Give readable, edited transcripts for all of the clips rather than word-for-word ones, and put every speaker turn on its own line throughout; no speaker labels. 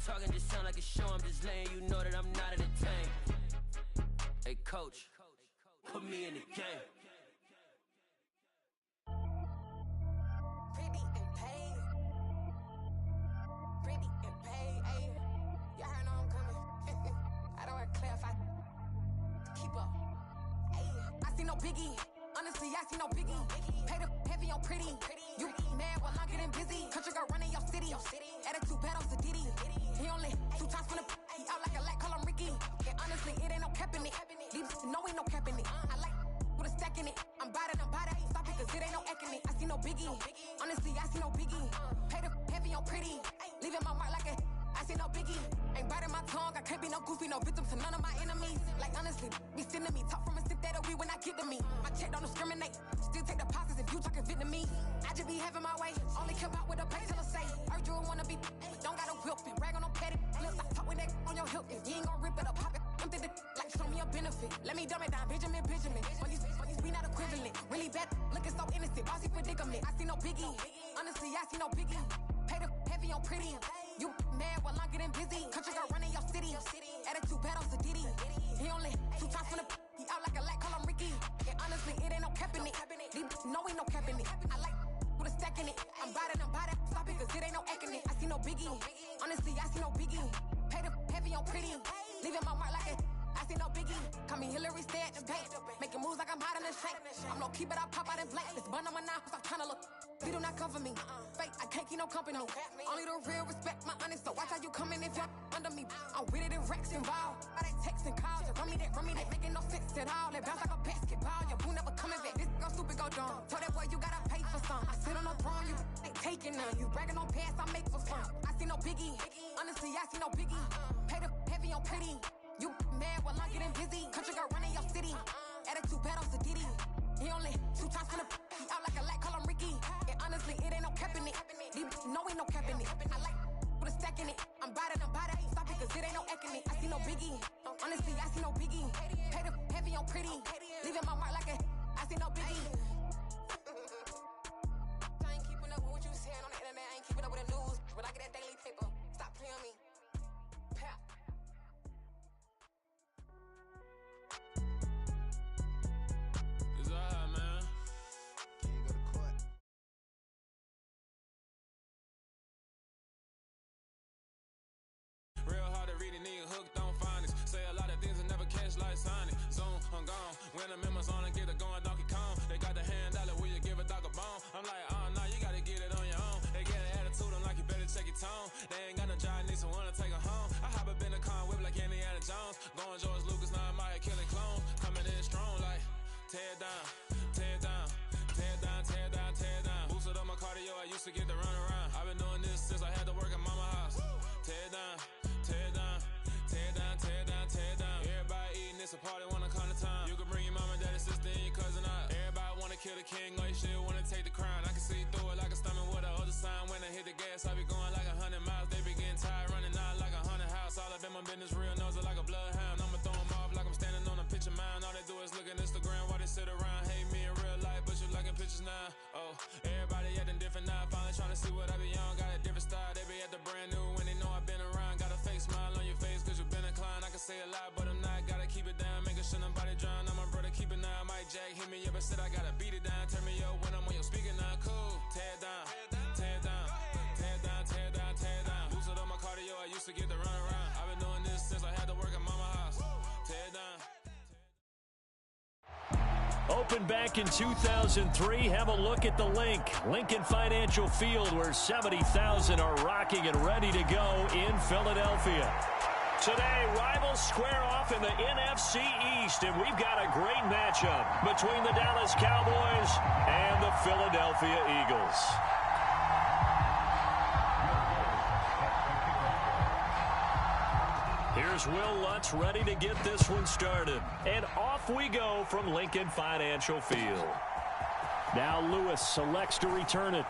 talking just sound like a show. I'm just letting you know that I'm not entertained. Hey, coach, put me in the game.
Pretty and paid. Pretty and paid, ayy. Y'all heard know I'm coming. I don't want to clarify. Keep up. Ayy. I see no biggie. Honestly, I see no biggie. Pay the heavy on pretty. You mad while I'm getting busy. Country girl running your city. Attitude bad off the Diddy. He only 2 times from the he out like a light, call him Ricky. And honestly, it ain't no cap in it. Leave no ain't no cap in it. I like with a stack in it. I'm bad it. Stop it, cause it ain't no acting it. I see no biggie. Honestly, I see no biggie. Pay the heavy on pretty. Leaving my mark like a I see no biggie. Ain't biting my tongue. I can't be no goofy, no victim to none of my enemies. Like honestly, be sending me talk from a stick that'll be when I get to me. My check don't discriminate. Still take deposits if you talking Vietnamese. I just be having my way. Only come out with a pay till I say. Heard you wanna be, don't gotta whip and brag on no petty. Look, I talk with that on your hip. If you ain't gon' rip it up, pop it. Empty the like show me a benefit. Let me dumb it down, Benjamin. When these we not equivalent. Really bad, looking so innocent. Bossy predicament. I see no biggie. Honestly, I see no biggie. Pay the heavy on pretty. You mad while I'm getting busy. Country girl running your city. Attitude bad off the Diddy. He only 2 times from the he out like a light, call him Ricky. And honestly, it ain't no cap in it. No ain't no cap in it. I like with a stack in it. I'm bad it. Stop it, cause it ain't no acting it. I see no biggie. Honestly, I see no biggie. Pay the heavy on pretty. Leaving my mark like a I see no biggie. Call me Hillary, stay at the bank. Making moves like I'm hot in the shank. I'm low key, but I pop out in blank. This bun on my knife, I'm trying to look. You do not come for me. Fake, I can't keep no company. Only the real respect my honest. So watch how you coming if you're under me. I'm with it in Rex involved. All that text and calls. You run me that. Making no sense at all. They bounce like a basketball. Your boo never coming back. This go stupid, go dumb. Told that boy you gotta pay for some. I sit on the throne, you ain't taking none. You bragging on past, I make for fun. I see no biggie. Honestly, I see no biggie. Pay the heavy on pretty. You mad while I'm getting busy. Country girl running your city. Attitude bad off the Diddy. He only 2 times from the he out like a light, call him Ricky. And honestly, it ain't no cap in it. No ain't no cap in it. I like with a stack in it. I'm bad it. Stop it, cause it ain't no acting it. I see no biggie. Honestly, I see no biggie. Pay the heavy on pretty. Leaving my mark like a I see no biggie. I ain't keeping up with what you saying on the internet. I ain't keeping up with the news. But I get that daily paper. Stop playing me. Pap.
Nigga hooked on finance. Say a lot of things and never catch like signing. Zone, I'm gone. When I'm in my zone and get it going, Donkey Kong. They got the hand dollar, will you give a dog a bone? I'm like, oh no, you gotta get it on your own. They get an attitude, I'm like, you better check your tone. They ain't got no job, need someone to take her home. I hop up in the car, whip like Indiana Jones. Going George Lucas, now I'm out here killing clones. Coming in strong like, tear down, tear down, tear down, tear down, tear down. Boosted up my cardio, I used to get to run around. I've been doing this since I had to work at mama house. Tear down, tear down. Tear down, tear down, tear down. Everybody eating, it's a party, wanna come to time. You can bring your mama, daddy, sister, and your cousin out. Everybody wanna kill the king, or you still wanna take the crown. I can see through it like a stomach with the other sign. When I hit the gas, I be going like 100 miles. They be getting tired, running out like 100 house. All up in my business, real nose like a bloodhound. I'ma throw them off like I'm standing on a picture mound. All they do is look at Instagram while they sit around. Hate me in real life, but you liking pictures now. Oh, everybody acting different now. Finally trying to see what I be on. Got a different style, they be at the brand new when they know I've been around. Got a fake smile on your face, cause you been inclined. I can say a lot, but I'm not. Gotta keep it down, making sure nobody drown. I'm my brother, keep it now. Mike Jack hit me up and said I gotta beat it down. Turn me up when I'm on your speaker now. Cool. Tear down, tear down, tear down, tear down, tear down. Boosted up my cardio, I used to get to run around. I've been doing this since I had to work at mama house. Tear down.
Opened back in 2003. Have a look at the link. Lincoln Financial Field, where 70,000 are rocking and ready to go in Philadelphia. Today, rivals square off in the NFC East, and we've got a great matchup between the Dallas Cowboys and the Philadelphia Eagles. Here's Will Lutz ready to get this one started. And off we go from Lincoln Financial Field. Now Lewis selects to return it.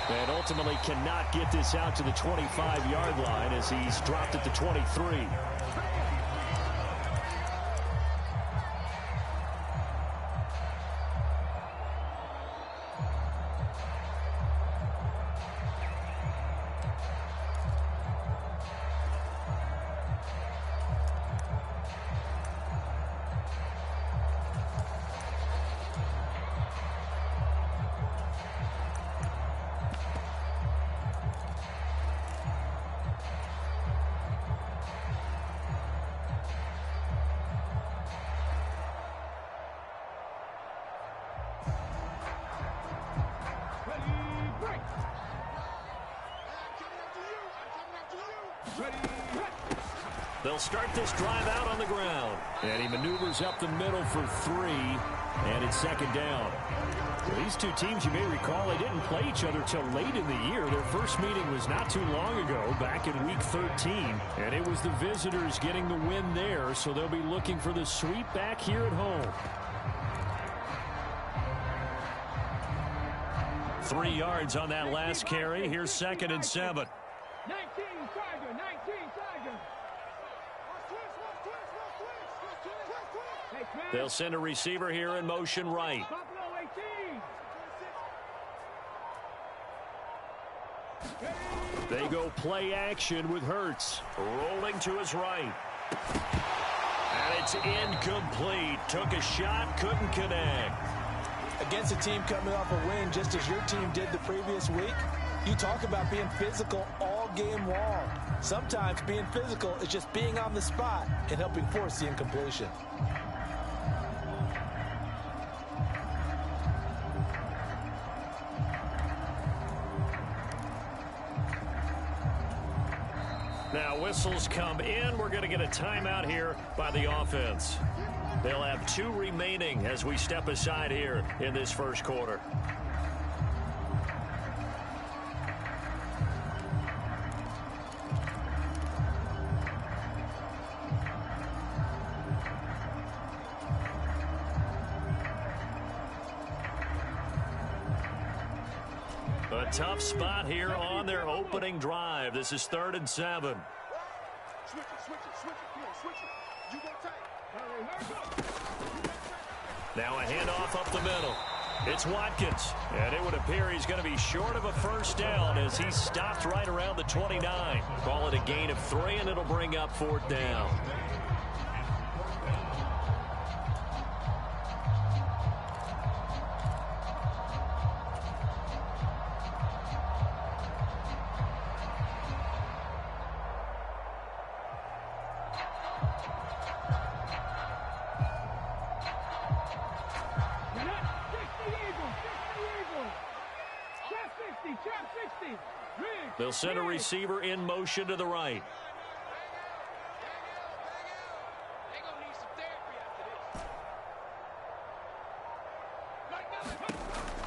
And ultimately cannot get this out to the 25-yard line as he's dropped it to 23. They'll start this drive out on the ground. And he maneuvers up the middle for 3. And it's second down. Well, these two teams, you may recall, they didn't play each other till late in the year. Their first meeting was not too long ago, back in Week 13. And it was the visitors getting the win there, so they'll be looking for the sweep back here at home. 3 yards on that last carry. Here's 2nd and 7.
19, Tiger, 19, Tiger.
They'll send a receiver here in motion right. They go play action with Hurts. Rolling to his right. And it's incomplete. Took a shot, couldn't connect.
Against a team coming off a win, just as your team did the previous week, you talk about being physical all game long. Sometimes being physical is just being on the spot and helping force the incompletion.
Now whistles come in. We're going to get a timeout here by the offense. They'll have 2 remaining as we step aside here in this first quarter. A tough spot here on their opening drive. This is 3rd and 7.
Switch it. Come on, switch it. You go tight.
Now a handoff up the middle. It's Watkins. And it would appear he's going to be short of a first down as he stopped right around the 29. Call it a gain of 3, and it'll bring up 4th down. They'll send a receiver in motion to the right.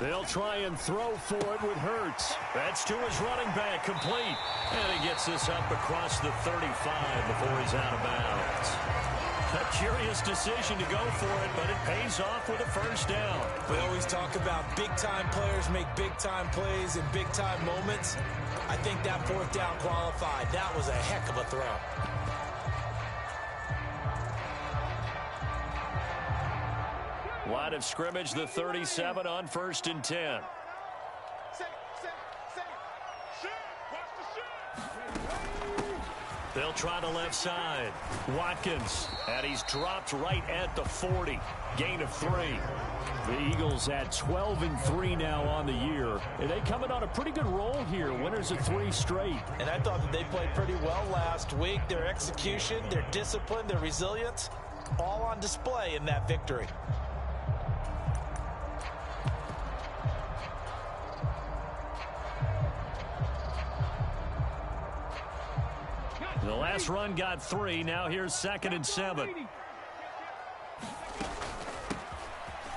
They'll try and throw for it with Hurts. That's to his running back, complete. And he gets this up across the 35 before he's out of bounds. A curious decision to go for it, but it pays off with a first down.
We always talk about big-time players make big-time plays in big-time moments. I think that 4th down qualified. That was a heck of a throw.
Line of scrimmage, the 37 on 1st and 10. They'll try the left side. Watkins, and he's dropped right at the 40. Gain of 3. The Eagles at 12-3 now on the year. And they coming on a pretty good roll here. Winners of 3 straight.
And I thought that they played pretty well last week. Their execution, their discipline, their resilience, all on display in that victory.
The last run got 3. Now here's 2nd and 7.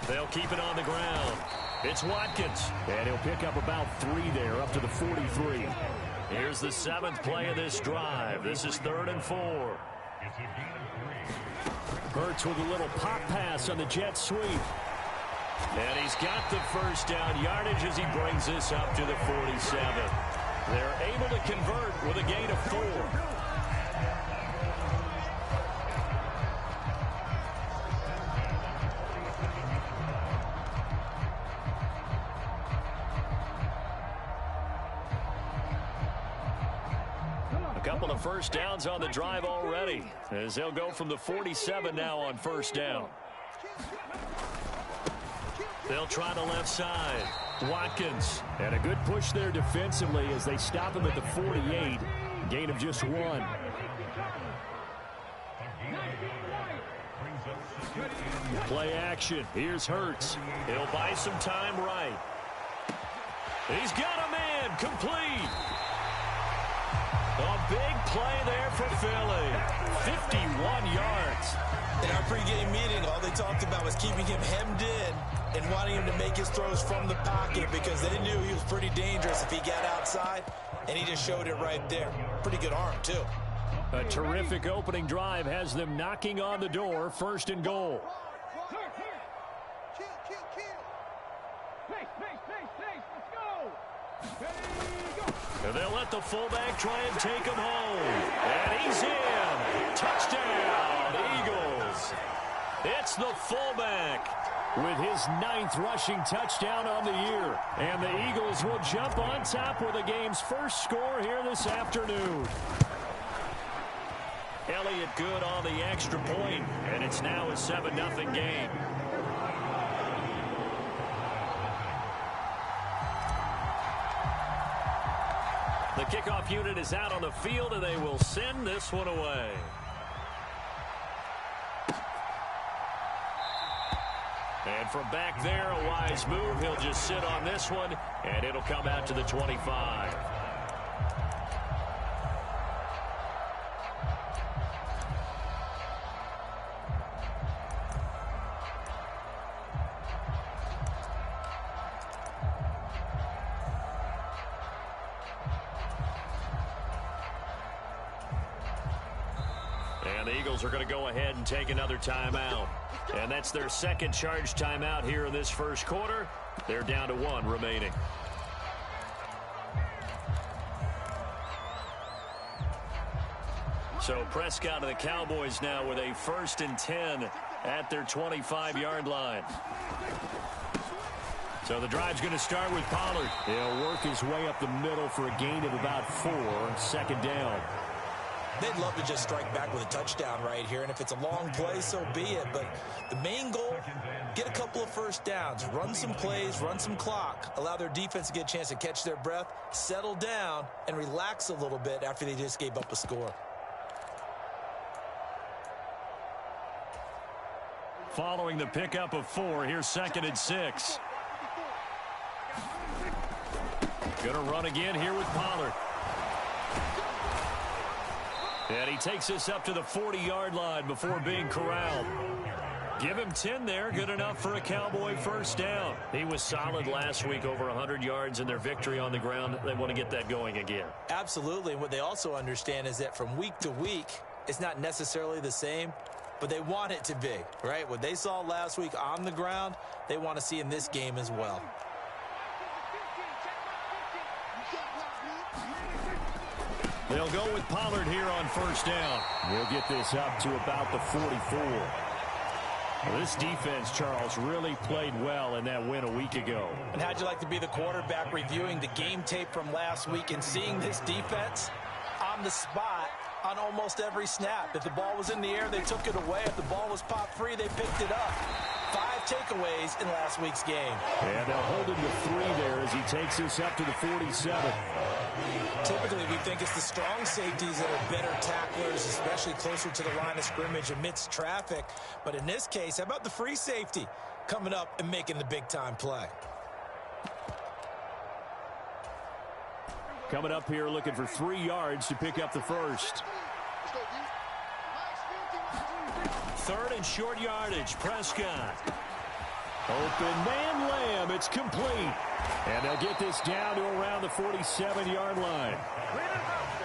They'll keep it on the ground. It's Watkins. And he'll pick up about 3 there, up to the 43. Here's the 7th play of this drive. This is 3rd and 4. Hurts with a little pop pass on the jet sweep. And he's got the first down yardage as he brings this up to the 47. They're able to convert with a gain of 4. A couple of first downs on the drive already, as they'll go from the 47 now on first down. They'll try the left side. Watkins, and a good push there defensively as they stop him at the 48. Gain of just 1. Play action. Here's Hurts. He'll buy some time right. He's got a man, complete. A big play there for Philly. 51 yards.
In our pregame meeting, all they talked about was keeping him hemmed in and wanting him to make his throws from the pocket because they knew he was pretty dangerous if he got outside, and he just showed it right there. Pretty good arm, too.
A terrific opening drive has them knocking on the door, 1st and goal. And they'll let the fullback try and take him home. And he's in. Touchdown, Eagles. It's the fullback with his 9th rushing touchdown on the year. And the Eagles will jump on top with the game's first score here this afternoon. Elliott good on the extra point, and it's now a 7-0 game. The kickoff unit is out on the field, and they will send this one away. And from back there, a wise move. He'll just sit on this one, and it'll come out to the 25. And the Eagles are going to go ahead and take another timeout. And that's their second charge timeout here in this first quarter. They're down to 1 remaining. So Prescott and the Cowboys now with a 1st and 10 at their 25-yard line. So the drive's going to start with Pollard. He'll work his way up the middle for a gain of about 4, 2nd down.
They'd love to just strike back with a touchdown right here, and if it's a long play, so be it. But the main goal, get a couple of first downs, run some plays, run some clock, allow their defense to get a chance to catch their breath, settle down, and relax a little bit after they just gave up a score.
Following the pickup of 4, here's 2nd and 6. Gonna run again here with Pollard. And he takes this up to the 40-yard line before being corralled. Give him 10 there. Good enough for a Cowboy 1st down. He was solid last week, over 100 yards in their victory on the ground. They want to get that going again.
Absolutely. What they also understand is that from week to week, it's not necessarily the same, but they want it to be, right? What they saw last week on the ground, they want to see in this game as well.
They'll go with Pollard here on 1st down. We'll get this up to about the 44. Well, this defense, Charles, really played well in that win a week ago.
And how'd you like to be the quarterback reviewing the game tape from last week and seeing this defense on the spot on almost every snap? If the ball was in the air, they took it away. If the ball was popped free, they picked it up. 5 takeaways in last week's game.
And they'll hold him to 3 there as he takes this up to the 47.
Typically, we think it's the strong safeties that are better tacklers, especially closer to the line of scrimmage amidst traffic. But in this case, how about the free safety coming up and making the big-time play?
Coming up here looking for 3 yards to pick up the 1st. 3rd and short yardage. Prescott. Open man Lamb. It's complete. And they'll get this down to around the 47-yard line.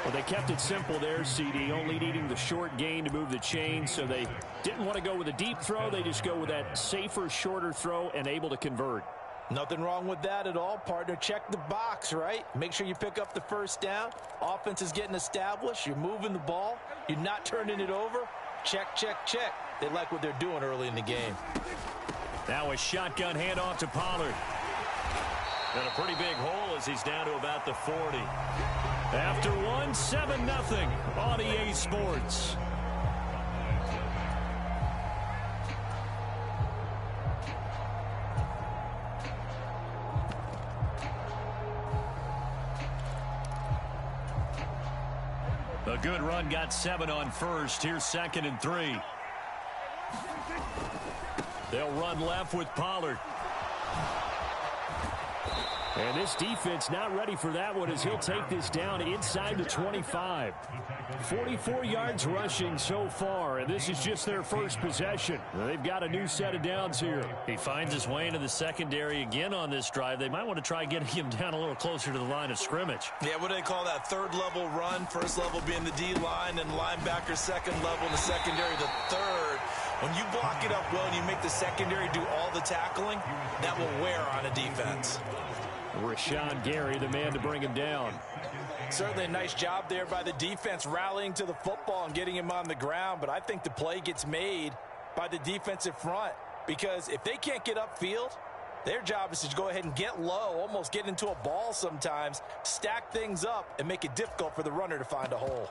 Well, they kept it simple there, CD, only needing the short gain to move the chain, so they didn't want to go with a deep throw. They just go with that safer, shorter throw and able to convert.
Nothing wrong with that at all, partner. Check the box, right? Make sure you pick up the 1st down. Offense is getting established. You're moving the ball. You're not turning it over. Check, check, check. They like what they're doing early in the game.
Now a shotgun handoff to Pollard. And a pretty big hole as he's down to about the 40. After 1, 7-0 on EA Sports. A good run got 7 on 1st. Here's 2nd and 3. They'll run left with Pollard. And this defense not ready for that one as he'll take this down inside the 25. 44 yards rushing so far, and this is just their first possession. They've got a new set of downs here.
He finds his way into the secondary again on this drive. They might want to try getting him down a little closer to the line of scrimmage.
Yeah, what do they call that? Third level run. First level being the D-line and linebacker. Second level in the secondary, the third. When you block it up well and you make the secondary do all the tackling, that will wear on a defense.
Rashawn Gary, the man to bring him down.
Certainly a nice job there by the defense rallying to the football and getting him on the ground, but I think the play gets made by the defensive front because if they can't get upfield, their job is to go ahead and get low, almost get into a ball sometimes, stack things up, and make it difficult for the runner to find a hole.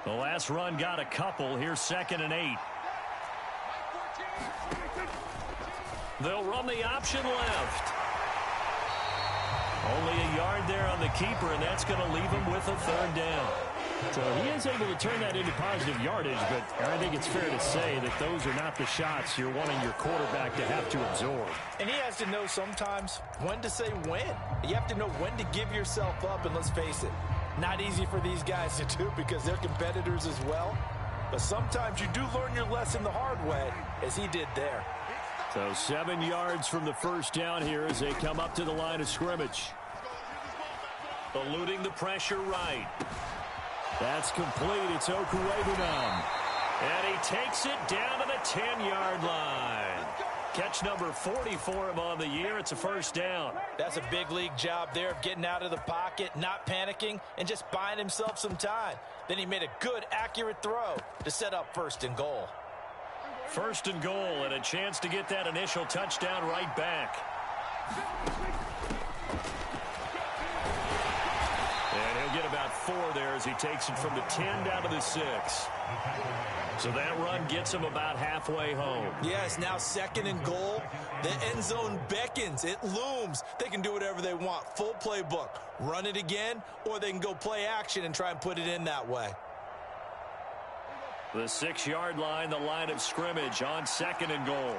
The last run got a couple. Here's 2nd and 8. They'll run the option left. Only a yard there on the keeper, and that's going to leave him with a 3rd down. So he is able to turn that into positive yardage, but I think it's fair to say that those are not the shots you're wanting your quarterback to have to absorb.
And he has to know sometimes when to say when. You have to know when to give yourself up, and let's face it, not easy for these guys to do because they're competitors as well. But sometimes you do learn your lesson the hard way, as he did there.
So 7 yards from the first down here as they come up to the line of scrimmage. Eluding the pressure right. That's complete. It's Okuwebunam. And he takes it down to the 10-yard line. Catch number 40 for him on the year. It's a 1st down.
That's a big league job there of getting out of the pocket, not panicking, and just buying himself some time. Then he made a good, accurate throw to set up 1st and goal.
1st and goal, and a chance to get that initial touchdown right back. And he'll get about 4 there as he takes it from the 10 down to the 6. So that run gets him about halfway home.
Yes, now 2nd and goal. The end zone beckons. It looms. They can do whatever they want. Full playbook. Run it again, or they can go play action and try and put it in that way.
The 6-yard line, the line of scrimmage on 2nd and goal.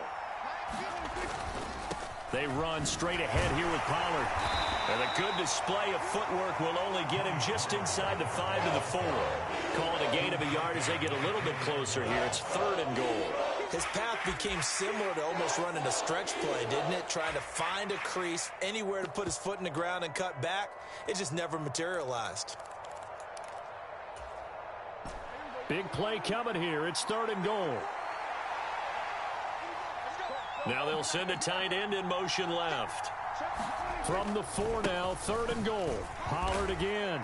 They run straight ahead here with Pollard. And a good display of footwork will only get him just inside the 5 to the 4. Call it a gain of a yard as they get a little bit closer here. It's 3rd and goal.
His path became similar to almost running a stretch play, didn't it? Trying to find a crease, anywhere to put his foot in the ground and cut back. It just never materialized.
Big play coming here. It's 3rd and goal. Now they'll send a tight end in motion left. From the 4 now, 3rd and goal. Pollard again.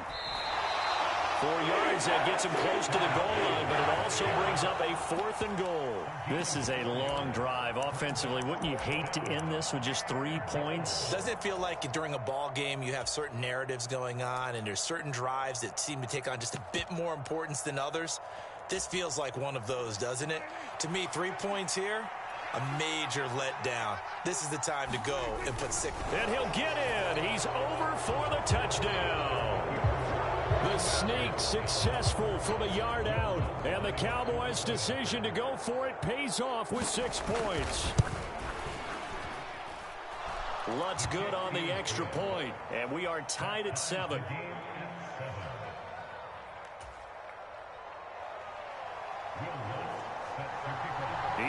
4 yards, that gets him close to the goal line, but it also brings up a 4th and goal.
This is a long drive offensively. Wouldn't you hate to end this with just 3 points?
Doesn't it feel like during a ball game you have certain narratives going on and there's certain drives that seem to take on just a bit more importance than others? This feels like one of those, doesn't it? To me, 3 points here, a major letdown. This is the time to go and put 6.
And he'll get in. He's over for the touchdown. The sneak successful from a yard out. And the Cowboys' decision to go for it pays off with 6 points. Lutz good on the extra point. And we are tied at 7.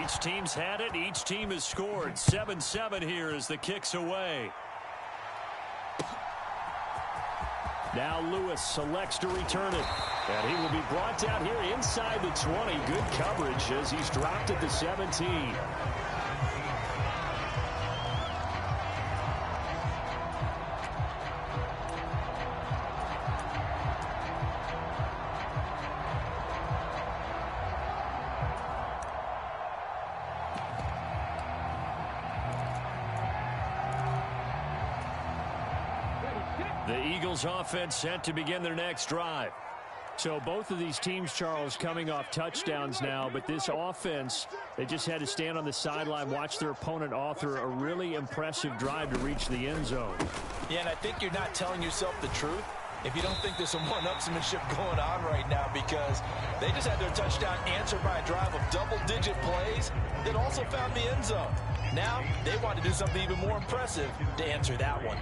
Each team's had it. Each team has scored. 7-7 here as the kick's away. Now Lewis selects to return it. And he will be brought down here inside the 20. Good coverage as he's dropped at the 17. The Eagles offense set to begin their next drive. So both of these teams, Charles, coming off touchdowns now, but this offense, they just had to stand on the sideline, watch their opponent author a really impressive drive to reach the end zone.
Yeah, and I think you're not telling yourself the truth if you don't think there's some one-upsmanship going on right now, because they just had their touchdown answered by a drive of double-digit double-digit plays that also found the end zone. Now, they want to do something even more impressive to answer that one.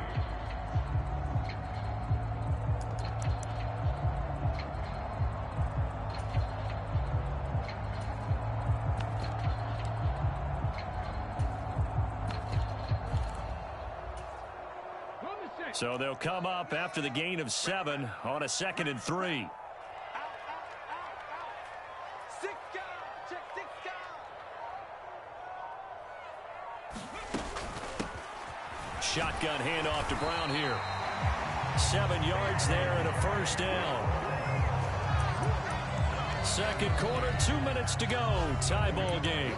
So they'll come up after the gain of 7 on a 2nd and 3. Shotgun handoff to Brown here. 7 yards there and a first down. Second quarter, 2 minutes to go. Tie ball game.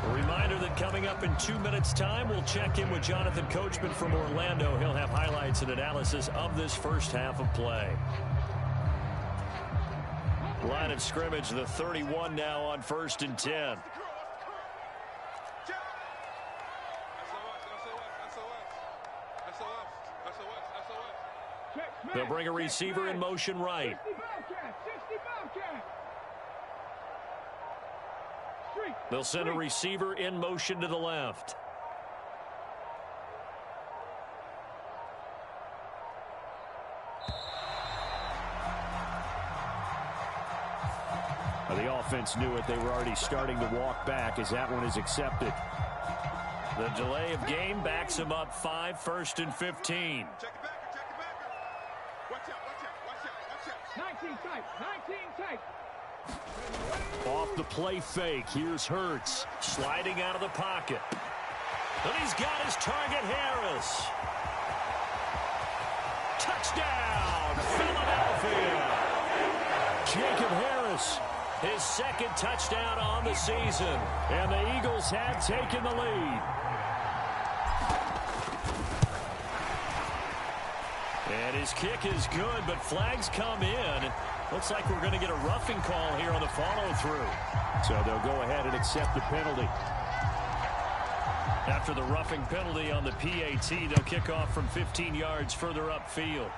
A reminder that coming up in 2 minutes' time, we'll check in with Jonathan Coachman from Orlando. He'll have highlights and analysis of this first half of play. Line of scrimmage, the 31 now on 1st and 10. They'll bring a receiver in motion right. They'll send a receiver in motion to the left. The offense knew it. They were already starting to walk back as that one is accepted. The delay of game backs him up 5, 1st and 15.
Check it back. Watch out. 19 tight.
Off the play fake. Here's Hurts sliding out of the pocket. And he's got his target, Harris. Touchdown, Philadelphia. Jacob Harris, his 2nd touchdown on the season. And the Eagles have taken the lead. And his kick is good, but flags come in. Looks like we're going to get a roughing call here on the follow-through. So they'll go ahead and accept the penalty. After the roughing penalty on the PAT, they'll kick off from 15 yards further upfield.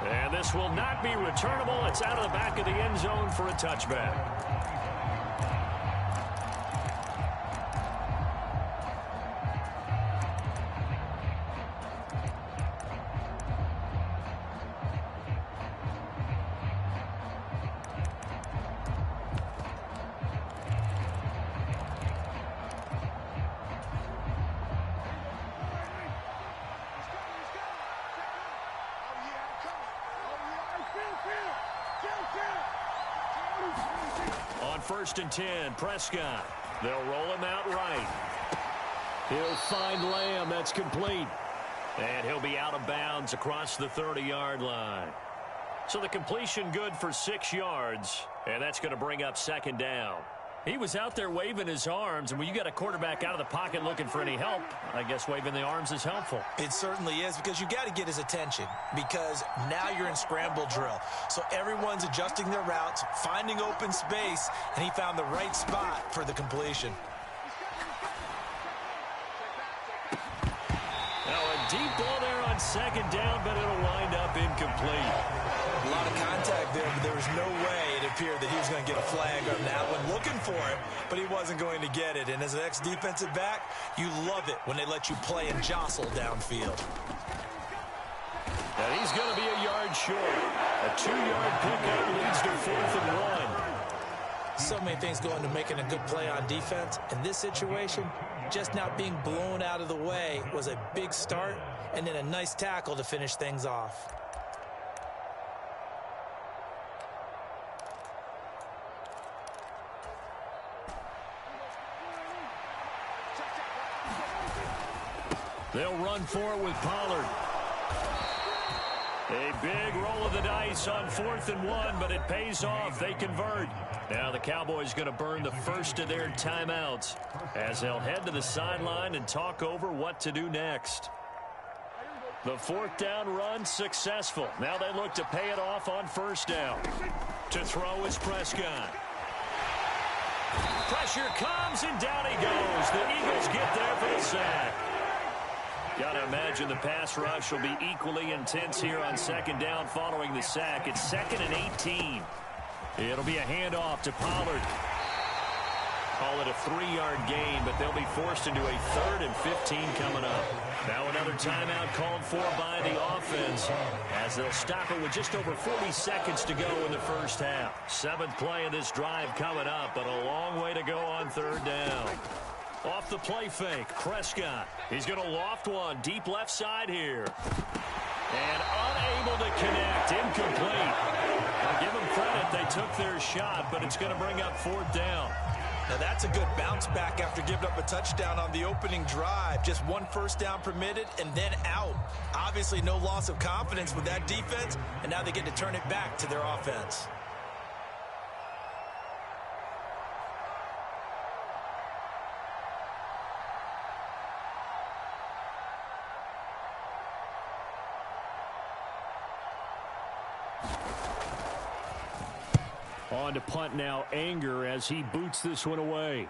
And this will not be returnable. It's out of the back of the end zone for a touchback. On 1st and 10, Prescott. They'll roll him out right. He'll find Lamb. That's complete. And he'll be out of bounds across the 30-yard line. So the completion good for 6 yards, and that's going to bring up 2nd down. He was out there waving his arms, and when you got a quarterback out of the pocket looking for any help, I guess waving the arms is helpful.
It certainly is, because you got to get his attention, because now you're in scramble drill. So everyone's adjusting their routes, finding open space, and he found the right spot for the completion.
Now a deep ball there on 2nd down, but it'll wind up incomplete.
A lot of contact there, but there was no way it appeared that he was going to get a flag on that one. Looking for it, but he wasn't going to get it. And as an ex-defensive back, you love it when they let you play and jostle downfield.
And he's going to be a yard short. A 2-yard pickup leads to 4th and 1.
So many things go into making a good play on defense. In this situation, just not being blown out of the way was a big start, and then a nice tackle to finish things off.
They'll run for it with Pollard. A big roll of the dice on 4th and 1, but it pays off. They convert. Now the Cowboys going to burn the first of their timeouts as they'll head to the sideline and talk over what to do next. The 4th down run successful. Now they look to pay it off on 1st down. To throw is Prescott. Pressure comes, and down he goes. The Eagles get there for the sack. Got to imagine the pass rush will be equally intense here on 2nd down following the sack. It's 2nd and 18. It'll be a handoff to Pollard. Call it a 3-yard gain, but they'll be forced into a 3rd and 15 coming up. Now another timeout called for by the offense as they'll stop it with just over 40 seconds to go in the first half. 7th play of this drive coming up, but a long way to go on 3rd down. Off the play fake, Prescott. He's going to loft one deep left side here. And unable to connect, incomplete. I'll give them credit, they took their shot, but it's going to bring up 4th down.
Now that's a good bounce back after giving up a touchdown on the opening drive. Just 1 first down permitted and then out. Obviously no loss of confidence with that defense, and now they get to turn it back to their offense.
On to punt now, Anger, as he boots this one away.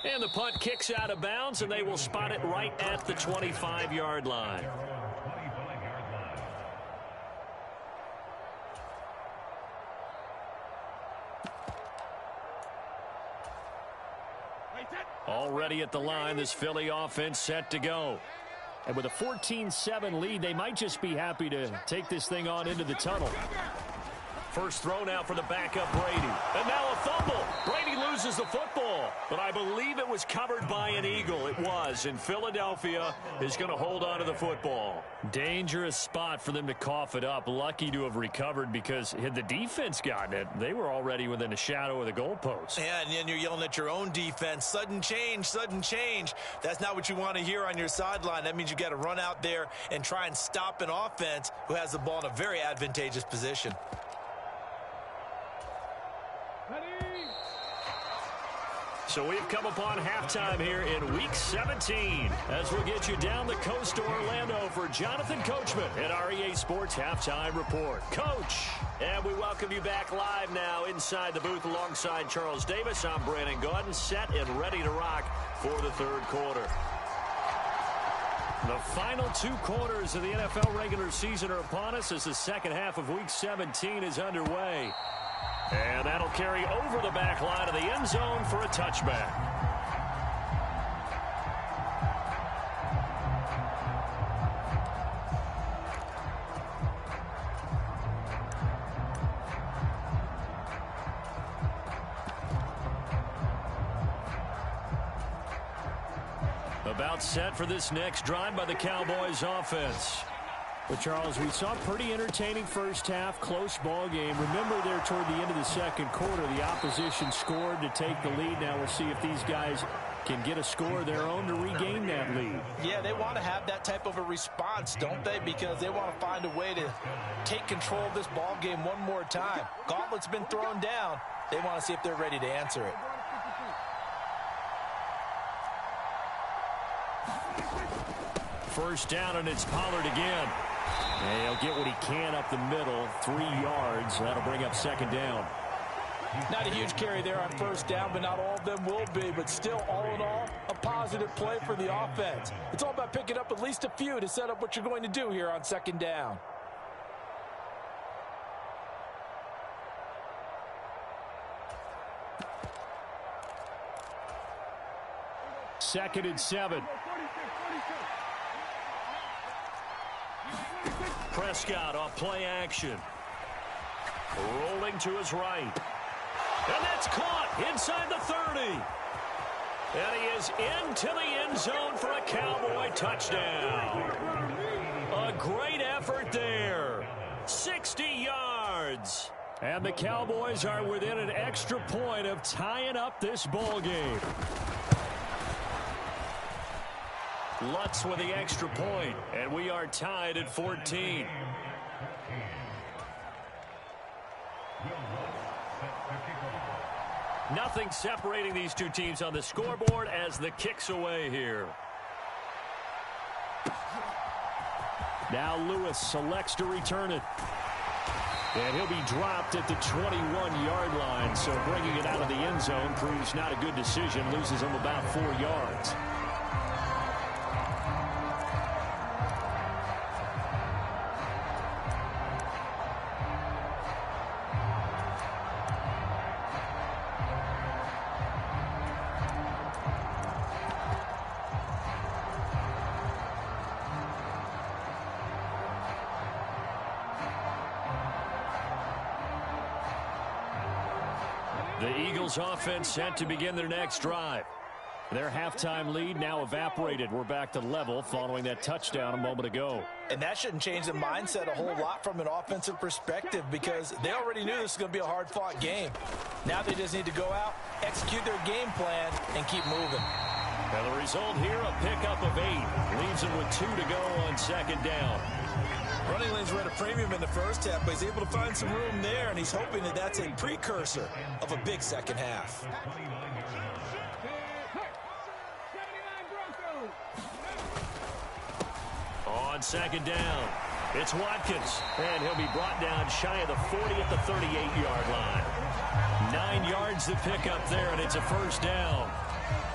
And the punt kicks out of bounds, and they will spot it right at the 25-yard line. Already at the line, this Philly offense set to go. And with a 14-7 lead, they might just be happy to take this thing on into the tunnel. First throw now for the backup Brady. And now a fumble. Brady loses the football. But I believe it was covered by an Eagle. It was. And Philadelphia is going to hold on to the football. Dangerous spot for them to cough it up. Lucky to have recovered because had the defense gotten it, they were already within a shadow of the goalpost.
Yeah, and then you're yelling at your own defense. Sudden change, sudden change. That's not what you want to hear on your sideline. That means you got to run out there and try and stop an offense who has the ball in a very advantageous position.
So we've come upon halftime here in Week 17 as we'll get you down the coast to Orlando for Jonathan Coachman at our EA Sports Halftime Report. Coach, and we welcome you back live now inside the booth alongside Charles Davis. I'm Brandon Gaudin, set and ready to rock for the 3rd quarter. The final 2 quarters of the NFL regular season are upon us as the second half of Week 17 is underway. And that'll carry over the back line of the end zone for a touchback. About set for this next drive by the Cowboys offense. But, Charles, we saw a pretty entertaining first half, close ball game. Remember there toward the end of the second quarter, the opposition scored to take the lead. Now we'll see if these guys can get a score of their own to regain that lead.
Yeah, they want to have that type of a response, don't they? Because they want to find a way to take control of this ball game one more time. Gauntlet's been thrown down. They want to see if they're ready to answer it.
First down, and it's Pollard again. And he'll get what he can up the middle, 3 yards. That'll bring up 2nd down.
Not a huge carry there on first down, but not all of them will be. But still, all in all, a positive play for the offense. It's all about picking up at least a few to set up what you're going to do here on 2nd down.
Second and 7. Prescott off play action. Rolling to his right. And that's caught inside the 30. And he is into the end zone for a Cowboy touchdown. A great effort there. 60 yards. And the Cowboys are within an extra point of tying up this ball game. Lutz with the extra point, and we are tied at 14. Nothing separating these two teams on the scoreboard as the kick's away here. Now Lewis selects to return it. And he'll be dropped at the 21-yard line, so bringing it out of the end zone proves not a good decision, loses him about 4 yards. The Eagles offense set to begin their next drive. Their halftime lead now evaporated. We're back to level following that touchdown a moment ago.
And that shouldn't change the mindset a whole lot from an offensive perspective because they already knew this was going to be a hard-fought game. Now they just need to go out, execute their game plan, and keep moving.
And the result here, a pickup of 8. Leaves them with 2 to go on second down.
Running lanes were at a premium in the first half, but he's able to find some room there, and he's hoping that that's a precursor of a big second half.
On second down, it's Watkins, and he'll be brought down shy of the 40 at the 38-yard line. 9 yards to pick up there, and it's a first down.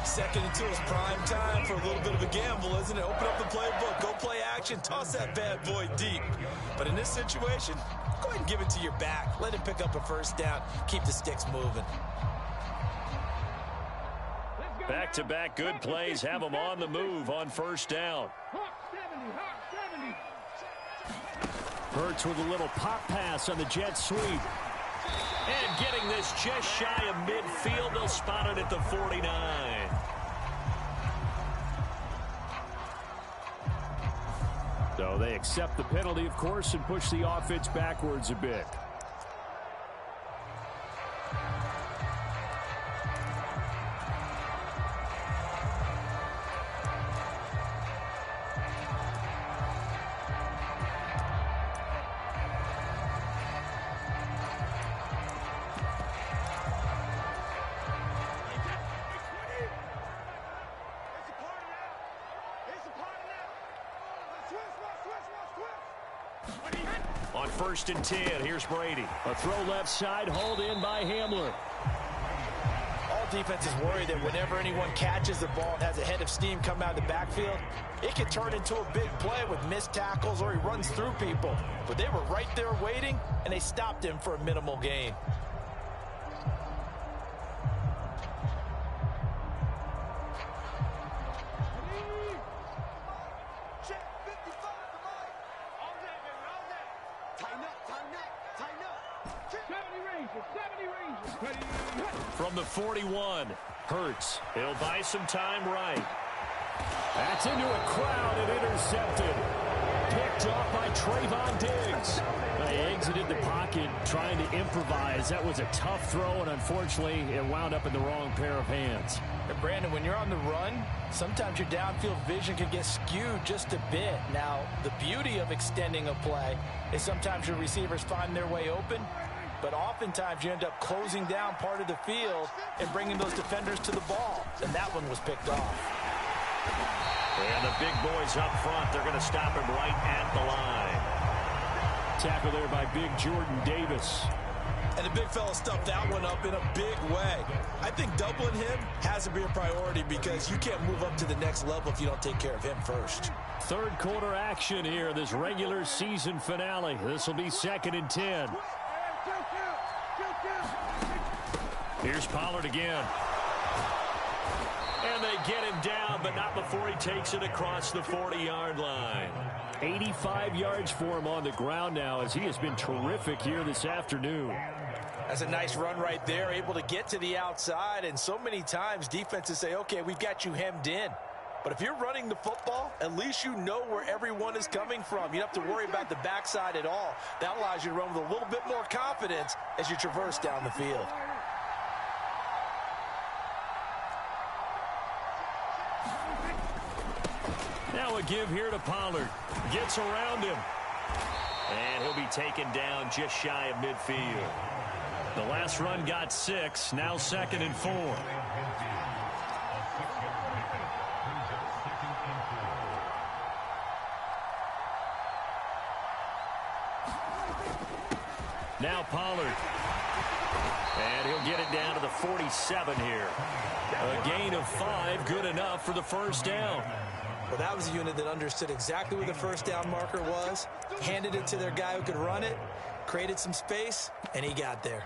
Second and 2 is prime time for a little bit of a gamble, isn't it? Open up the playbook, go play action, toss that bad boy deep. But in this situation, go ahead and give it to your back. Let him pick up a first down. Keep the sticks moving.
Back-to-back good plays have them on the move on first down. Hurts with a little pop pass on the jet sweep. And getting this just shy of midfield. They'll spot it at the 49. So they accept the penalty, of course, and push the offense backwards a bit. On 1st and 10, here's Brady. A throw left side, hauled in by Hamler.
All defenses worry that whenever anyone catches the ball and has a head of steam come out of the backfield, it can turn into a big play with missed tackles or he runs through people. But they were right there waiting, and they stopped him for a minimal gain.
From the 41, Hurts. He'll buy some time right. That's into a crowd and intercepted. Picked off by Trayvon Diggs. They exited the pocket trying to improvise. That was a tough throw, and unfortunately, it wound up in the wrong pair of hands.
And Brandon, when you're on the run, sometimes your downfield vision can get skewed just a bit. Now, the beauty of extending a play is sometimes your receivers find their way open, but oftentimes you end up closing down part of the field and bringing those defenders to the ball, and that one was picked off.
And the big boys up front, they're going to stop him right at the line. Tackle there by big Jordan Davis.
And the big fella stuffed that one up in a big way. I think doubling him has to be a priority because you can't move up to the next level if you don't take care of him first.
Third quarter action here, this regular season finale. This will be 2nd and 10. Here's Pollard again. And they get him down, but not before he takes it across the 40-yard line. 85 yards for him on the ground now as he has been terrific here this afternoon.
That's a nice run right there, able to get to the outside, and so many times defenses say, okay, we've got you hemmed in. But if you're running the football, at least you know where everyone is coming from. You don't have to worry about the backside at all. That allows you to run with a little bit more confidence as you traverse down the field.
Now a give here to Pollard. Gets around him. And he'll be taken down just shy of midfield. The last run got 6. Now 2nd and 4. Now Pollard. And he'll get it down to the 47 here. A gain of 5, good enough for the first down.
Well, that was a unit that understood exactly where the first down marker was, handed it to their guy who could run it, created some space, and he got there.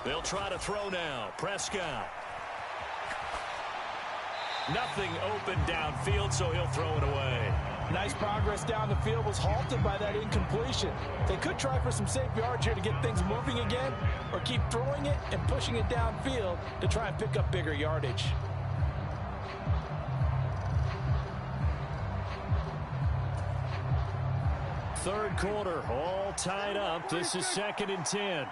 They'll try to throw now. Prescott.
Nothing open downfield, so he'll throw it away.
Nice progress down the field was halted by that incompletion. They could try for some safe yards here to get things moving again, or keep throwing it and pushing it downfield to try and pick up bigger yardage.
Third quarter, all tied up. This is 2nd and 10.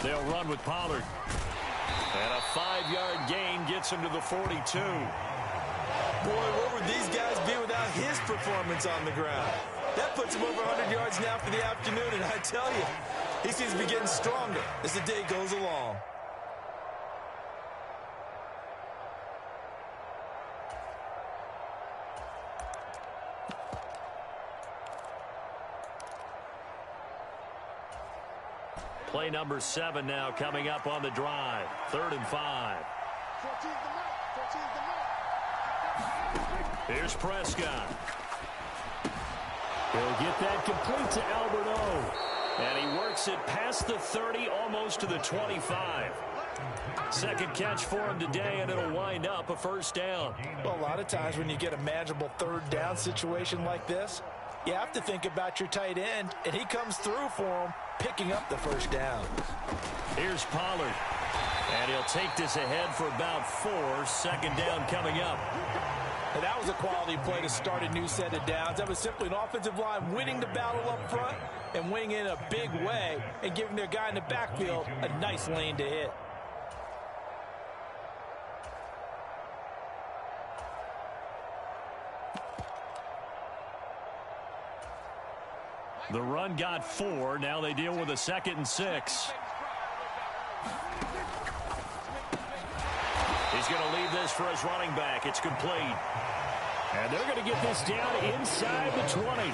They'll run with Pollard. And a 5-yard gain gets him to the 42.
Boy, what would these guys be without his performance on the ground? That puts him over 100 yards now for the afternoon, and I tell you, he seems to be getting stronger as the day goes along.
Play number 7 now coming up on the drive. 3rd and 5. Here's Prescott. He'll get that complete to Albert O. And he works it past the 30, almost to the 25. Second catch for him today, and it'll wind up a first down.
Well, a lot of times when you get a manageable 3rd down situation like this, you have to think about your tight end, and he comes through for him, picking up the first down.
Here's Pollard. And he'll take this ahead for about 4. 2nd down coming up.
And that was a quality play to start a new set of downs. That was simply an offensive line winning the battle up front and winning in a big way and giving their guy in the backfield a nice lane to hit.
The run got 4. Now they deal with a 2nd and 6. He's going to leave this for his running back. It's complete. And they're going to get this down inside the 20.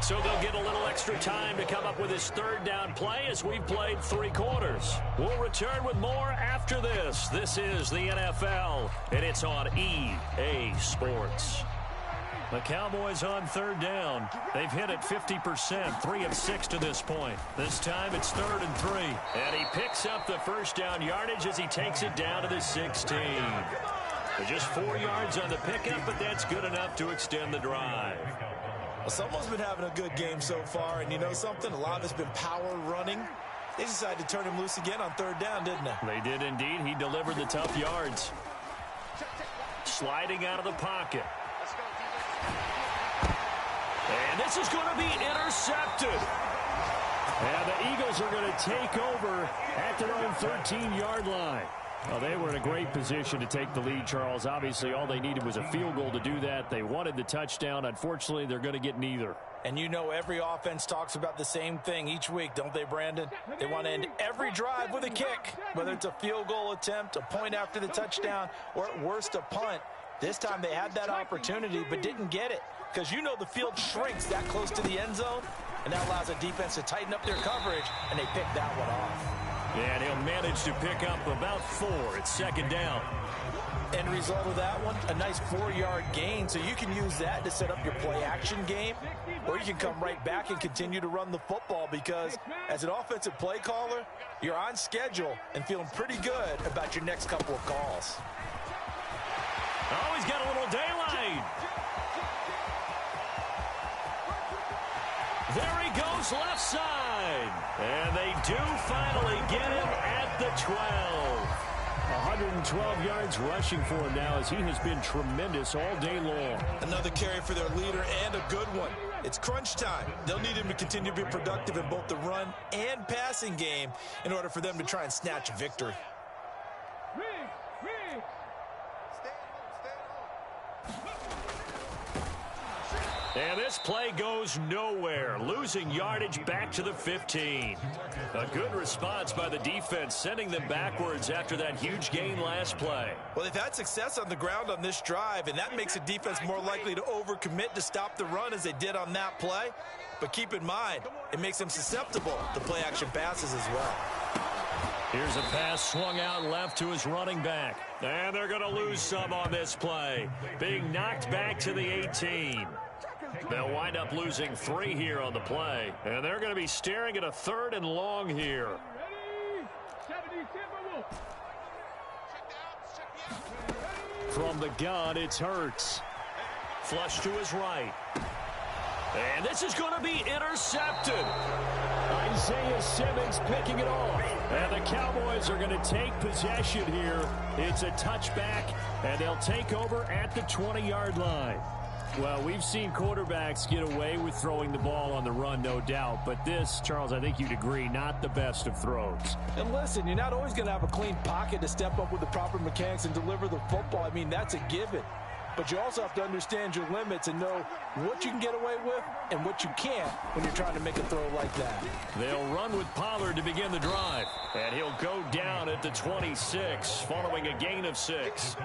So they'll get a little extra time to come up with his 3rd down play as we've played 3 quarters. We'll return with more after this. This is the NFL, and it's on EA Sports. The Cowboys on 3rd down. They've hit it 50%, 3 of 6 to this point. This time it's 3rd and 3. And he picks up the first down yardage as he takes it down to the 16. So just 4 yards on the pickup, but that's good enough to extend the drive.
Well, someone's been having a good game so far, and you know something? A lot of it's been power running. They decided to turn him loose again on 3rd down, didn't they?
They did indeed. He delivered the tough yards. Sliding out of the pocket. And this is going to be intercepted. And the Eagles are going to take over at their own 13-yard line. Well, they were in a great position to take the lead, Charles. Obviously, all they needed was a field goal to do that. They wanted the touchdown. Unfortunately, they're going to get neither.
And you know every offense talks about the same thing each week, don't they, Brandon? They want to end every drive with a kick, whether it's a field goal attempt, a point after the touchdown, or at worst a punt. This time they had that opportunity but didn't get it because you know the field shrinks that close to the end zone, and that allows the defense to tighten up their coverage, and they picked that one off.
And he'll manage to pick up about 4. It's 2nd down.
End result of that one, a nice 4-yard gain, so you can use that to set up your play-action game, or you can come right back and continue to run the football because as an offensive play caller, you're on schedule and feeling pretty good about your next couple of calls.
Oh, he's got a little daylight. There he goes left side. And they do finally get him at the 12. 112 yards rushing for him now as he has been tremendous all day long.
Another carry for their leader and a good one. It's crunch time. They'll need him to continue to be productive in both the run and passing game in order for them to try and snatch a victory.
And this play goes nowhere, losing yardage back to the 15. A good response by the defense, sending them backwards after that huge gain last play.
Well, they've had success on the ground on this drive, and that makes the defense more likely to overcommit to stop the run as they did on that play. But keep in mind, it makes them susceptible to play-action passes as well.
Here's a pass swung out left to his running back. And they're going to lose some on this play. Being knocked back to the 18. They'll wind up losing 3 here on the play. And they're going to be staring at a 3rd and long here. From the gun, it's Hurts. Flush to his right. And this is going to be intercepted. Isaiah Simmons picking it off. And the Cowboys are going to take possession here. It's a touchback, and they'll take over at the 20-yard line. Well, we've seen quarterbacks get away with throwing the ball on the run, no doubt. But this, Charles, I think you'd agree, not the best of throws.
And listen, you're not always going to have a clean pocket to step up with the proper mechanics and deliver the football. I mean, that's a given. But you also have to understand your limits and know what you can get away with and what you can't when you're trying to make a throw like that.
They'll run with Pollard to begin the drive. And he'll go down at the 26, following a gain of 6.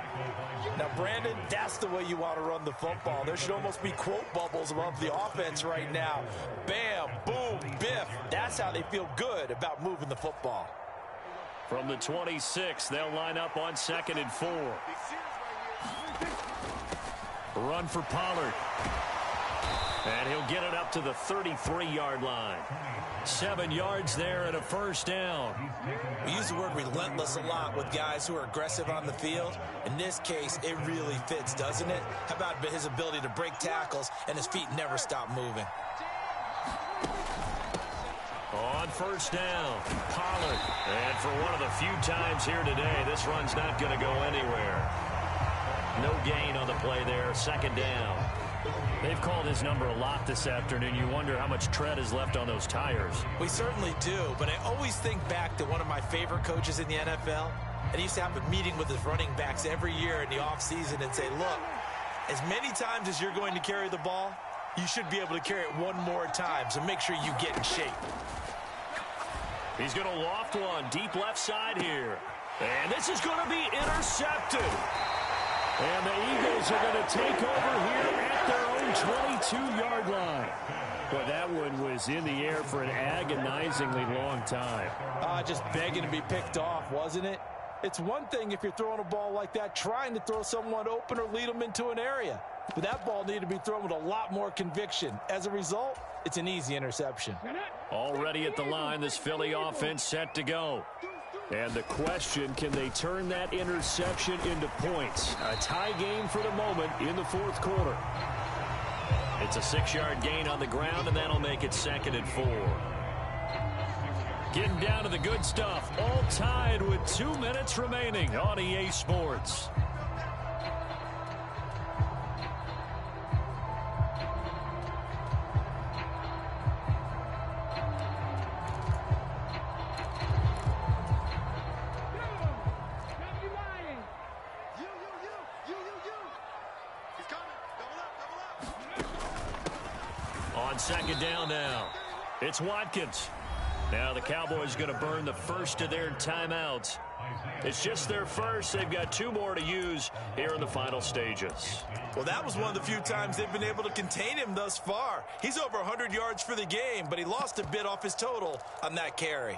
Now, Brandon, that's the way you want to run the football. There should almost be quote bubbles above the offense right now. Bam, boom, biff. That's how they feel good about moving the football.
From the 26, they'll line up on 2nd and 4. Run for Pollard. And he'll get it up to the 33-yard line. 7 yards there and a first down.
We use the word relentless a lot with guys who are aggressive on the field. In this case, it really fits, doesn't it? How about his ability to break tackles and his feet never stop moving?
On first down, Pollard. And for one of the few times here today, this run's not going to go anywhere. No gain on the play there, 2nd down. They've called his number a lot this afternoon. You wonder how much tread is left on those tires.
We certainly do, but I always think back to one of my favorite coaches in the NFL. And he used to have a meeting with his running backs every year in the offseason and say, look, as many times as you're going to carry the ball, you should be able to carry it one more time, so make sure you get in shape.
He's going to loft one deep left side here. And this is going to be intercepted. And the Eagles are going to take over here at their own 22-yard line. But that one was in the air for an agonizingly long time.
Just begging to be picked off, wasn't it? It's one thing if you're throwing a ball like that, trying to throw someone open or lead them into an area. But that ball needed to be thrown with a lot more conviction. As a result, it's an easy interception.
Already at the line, this Philly offense set to go. And the question, can they turn that interception into points? A tie game for the moment in the 4th quarter. It's a 6-yard gain on the ground, and that'll make it 2nd and 4. Getting down to the good stuff. All tied with 2 minutes remaining on EA Sports. On 2nd down now, it's Watkins. Now the Cowboys going to burn the first of their timeouts. It's just their first. They've got 2 more to use here in the final stages.
Well, that was one of the few times they've been able to contain him thus far. He's over 100 yards for the game, but he lost a bit off his total on that carry.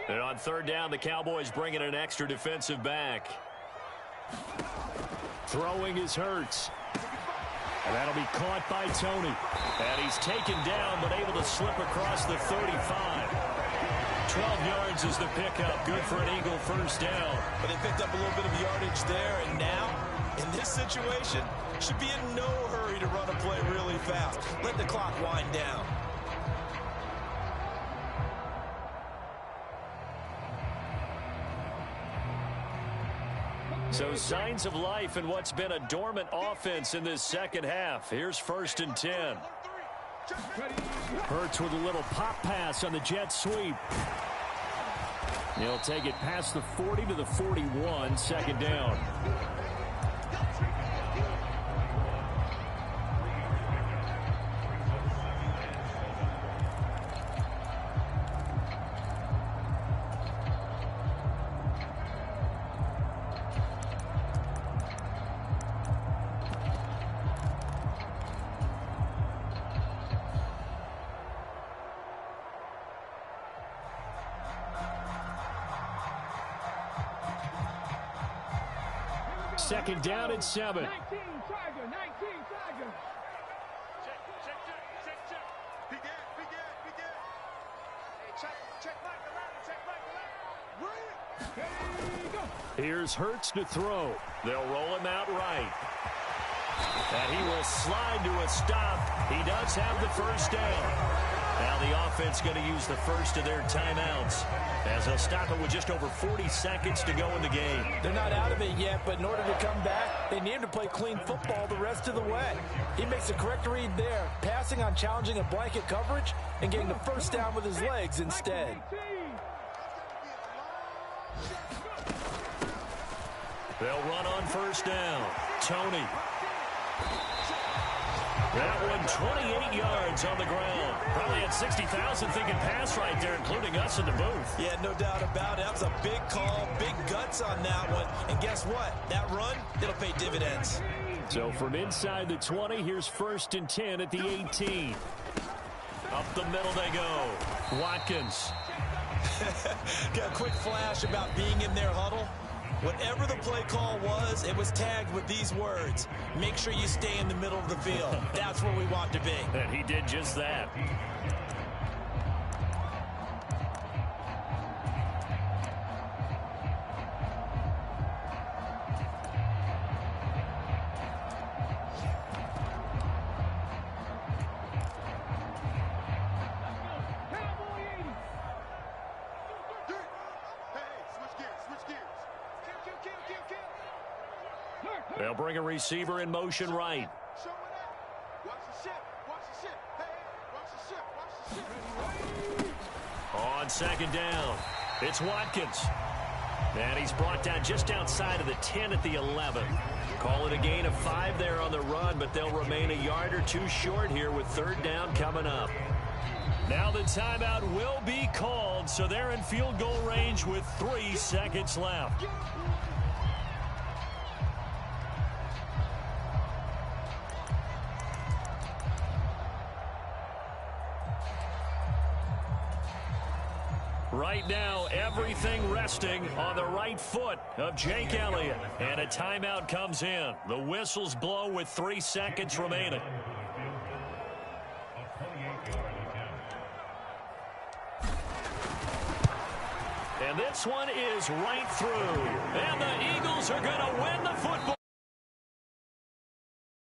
And on 3rd down, the Cowboys bring in an extra defensive back. Throwing is Hurts. And that'll be caught by Tony. And he's taken down, but able to slip across the 35. 12 yards is the pickup. Good for an Eagle first down.
But they picked up a little bit of yardage there, and now, in this situation, should be in no hurry to run a play really fast. Let the clock wind down.
So signs of life in what's been a dormant offense in this second half. Here's 1st and 10. Hurts with a little pop pass on the jet sweep. He'll take it past the 40 to the 41, 2nd down. second down and 7.
19 Tiger. Check. Be good. Hey, check Michael out. There you go.
Here's Hurts to throw. They'll roll him out right. And he will slide to a stop. He does have the first down. Now the offense going to use the first of their timeouts as they'll stop it with just over 40 seconds to go in the game.
They're not out of it yet, but in order to come back, they need him to play clean football the rest of the way. He makes a correct read there, passing on challenging a blanket coverage and getting the first down with his legs instead.
They'll run on first down. Tony. That one 28 yards on the ground. Probably had 60,000 thinking pass right there, including us in the booth.
Yeah, no doubt about it. That was a big call, big guts on that one. And guess what? That run, it'll pay dividends.
So from inside the 20, here's 1st and 10 at the 18. Up the middle they go. Watkins.
Got a quick flash about being in their huddle. Whatever the play call was, it was tagged with these words. Make sure you stay in the middle of the field. That's where we want to be.
And he did just that. They'll bring a receiver in motion right. On second down, it's Watkins. And he's brought down just outside of the 10 at the 11. Call it a gain of 5 there on the run, but they'll remain a yard or two short here with 3rd down coming up. Now the timeout will be called, so they're in field goal range with 3 seconds left. Right now, everything resting on the right foot of Jake Elliott. And a timeout comes in. The whistles blow with 3 seconds remaining. And this one is right through. And the Eagles are going to win the football